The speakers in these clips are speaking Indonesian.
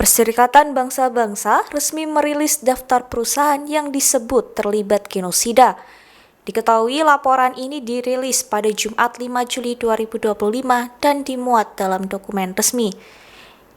Perserikatan Bangsa-Bangsa resmi merilis daftar perusahaan yang disebut terlibat genosida. Diketahui laporan ini dirilis pada Jumat 5 Juli 2025 dan dimuat dalam dokumen resmi.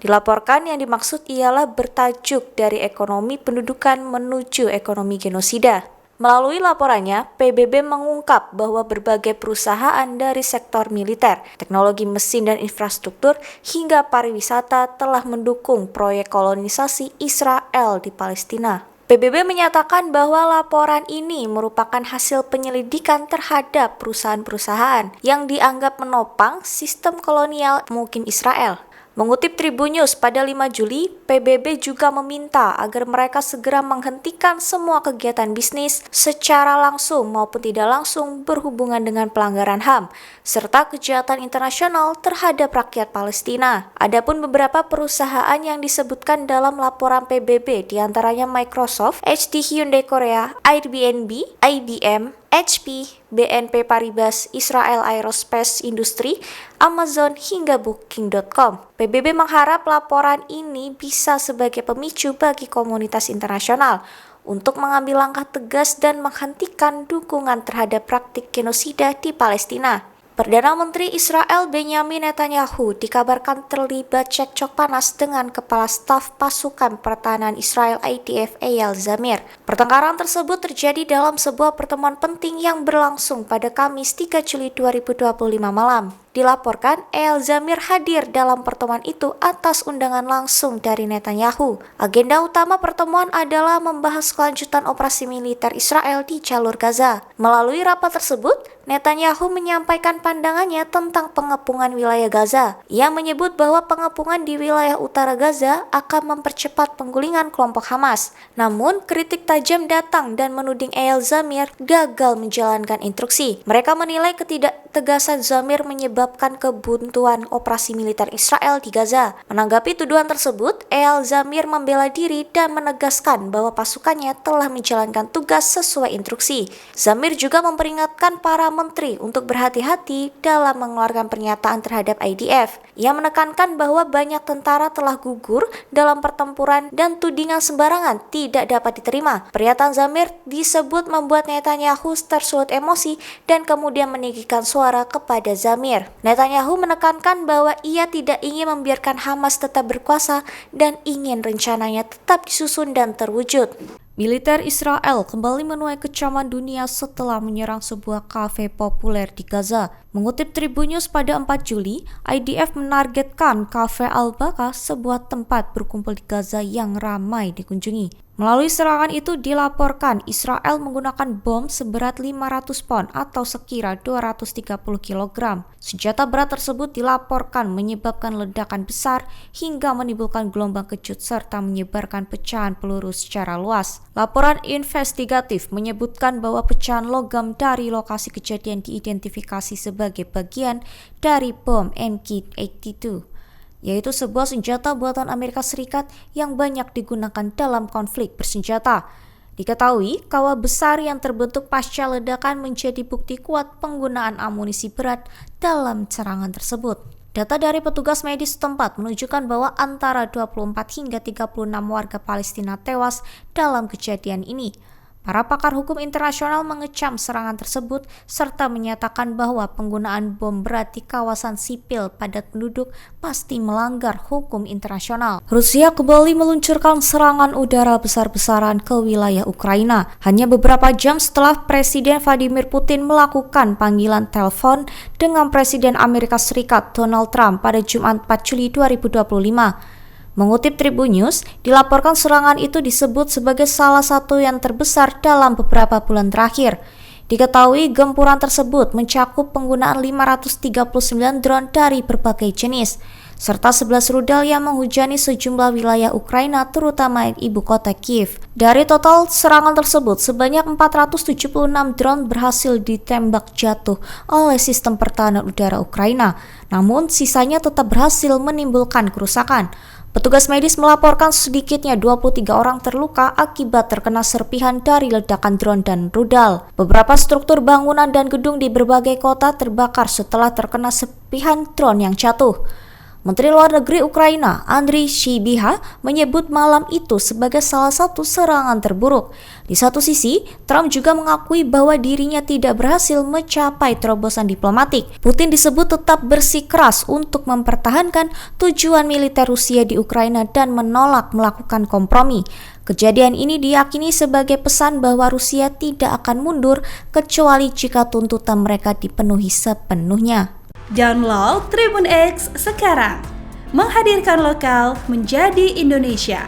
Dilaporkan yang dimaksud ialah bertajuk dari ekonomi pendudukan menuju ekonomi genosida. Melalui laporannya, PBB mengungkap bahwa berbagai perusahaan dari sektor militer, teknologi mesin dan infrastruktur, hingga pariwisata telah mendukung proyek kolonisasi Israel di Palestina. PBB menyatakan bahwa laporan ini merupakan hasil penyelidikan terhadap perusahaan-perusahaan yang dianggap menopang sistem kolonial pemukim Israel. Mengutip Tribun News pada 5 Juli, PBB juga meminta agar mereka segera menghentikan semua kegiatan bisnis secara langsung maupun tidak langsung berhubungan dengan pelanggaran HAM, serta kejahatan internasional terhadap rakyat Palestina. Adapun beberapa perusahaan yang disebutkan dalam laporan PBB diantaranya Microsoft, HD Hyundai Korea, Airbnb, IBM, HP, BNP Paribas, Israel Aerospace Industry, Amazon, hingga Booking.com. PBB mengharap laporan ini bisa sebagai pemicu bagi komunitas internasional untuk mengambil langkah tegas dan menghentikan dukungan terhadap praktik genosida di Palestina. Perdana Menteri Israel Benjamin Netanyahu dikabarkan terlibat cekcok panas dengan Kepala Staf Pasukan Pertahanan Israel IDF Eyal Zamir. Pertengkaran tersebut terjadi dalam sebuah pertemuan penting yang berlangsung pada Kamis 3 Juli 2025 malam. Dilaporkan, Eyal Zamir hadir dalam pertemuan itu atas undangan langsung dari Netanyahu. Agenda utama pertemuan adalah membahas kelanjutan operasi militer Israel di jalur Gaza. Melalui rapat tersebut, Netanyahu menyampaikan pandangannya tentang pengepungan wilayah Gaza. Ia menyebut bahwa pengepungan di wilayah utara Gaza akan mempercepat penggulingan kelompok Hamas. Namun, kritik tajam datang dan menuding Eyal Zamir gagal menjalankan instruksi. Mereka menilai ketidaktegasan Zamir menyebabkan kebuntuan operasi militer Israel di Gaza. Menanggapi tuduhan tersebut, Eyal Zamir membela diri dan menegaskan bahwa pasukannya telah menjalankan tugas sesuai instruksi. Zamir juga memperingatkan para menteri untuk berhati-hati dalam mengeluarkan pernyataan terhadap IDF. Ia menekankan bahwa banyak tentara telah gugur dalam pertempuran dan tudingan sembarangan tidak dapat diterima. Pernyataan Zamir disebut membuat Netanyahu tersulut emosi dan kemudian meninggikan suara kepada Zamir. Netanyahu menekankan bahwa ia tidak ingin membiarkan Hamas tetap berkuasa dan ingin rencananya tetap disusun dan terwujud. Militer Israel kembali menuai kecaman dunia setelah menyerang sebuah kafe populer di Gaza. Mengutip Tribun News pada 4 Juli, IDF menargetkan kafe Al-Baka, sebuah tempat berkumpul di Gaza yang ramai dikunjungi. Melalui serangan itu dilaporkan Israel menggunakan bom seberat 500 pon atau sekira 230 kg. Senjata berat tersebut dilaporkan menyebabkan ledakan besar hingga menimbulkan gelombang kejut serta menyebarkan pecahan peluru secara luas. Laporan investigatif menyebutkan bahwa pecahan logam dari lokasi kejadian diidentifikasi sebagai bagian dari bom NK-82. Yaitu sebuah senjata buatan Amerika Serikat yang banyak digunakan dalam konflik bersenjata. Diketahui, kawah besar yang terbentuk pasca ledakan menjadi bukti kuat penggunaan amunisi berat dalam serangan tersebut. Data dari petugas medis setempat menunjukkan bahwa antara 24 hingga 36 warga Palestina tewas dalam kejadian ini. Para pakar hukum internasional mengecam serangan tersebut serta menyatakan bahwa penggunaan bom berat di kawasan sipil padat penduduk pasti melanggar hukum internasional. Rusia kembali meluncurkan serangan udara besar-besaran ke wilayah Ukraina. Hanya beberapa jam setelah Presiden Vladimir Putin melakukan panggilan telepon dengan Presiden Amerika Serikat Donald Trump pada Jumat 4 Juli 2025. Mengutip Tribun News, dilaporkan serangan itu disebut sebagai salah satu yang terbesar dalam beberapa bulan terakhir. Diketahui gempuran tersebut mencakup penggunaan 539 drone dari berbagai jenis, serta 11 rudal yang menghujani sejumlah wilayah Ukraina terutama ibu kota Kiev. Dari total serangan tersebut, sebanyak 476 drone berhasil ditembak jatuh oleh sistem pertahanan udara Ukraina, namun sisanya tetap berhasil menimbulkan kerusakan. Petugas medis melaporkan sedikitnya 23 orang terluka akibat terkena serpihan dari ledakan drone dan rudal. Beberapa struktur bangunan dan gedung di berbagai kota terbakar setelah terkena serpihan drone yang jatuh. Menteri Luar Negeri Ukraina, Andriy Sybiha, menyebut malam itu sebagai salah satu serangan terburuk. Di satu sisi, Trump juga mengakui bahwa dirinya tidak berhasil mencapai terobosan diplomatik. Putin disebut tetap bersikeras untuk mempertahankan tujuan militer Rusia di Ukraina dan menolak melakukan kompromi. Kejadian ini diyakini sebagai pesan bahwa Rusia tidak akan mundur kecuali jika tuntutan mereka dipenuhi sepenuhnya. Download Tribun X sekarang, menghadirkan lokal menjadi Indonesia.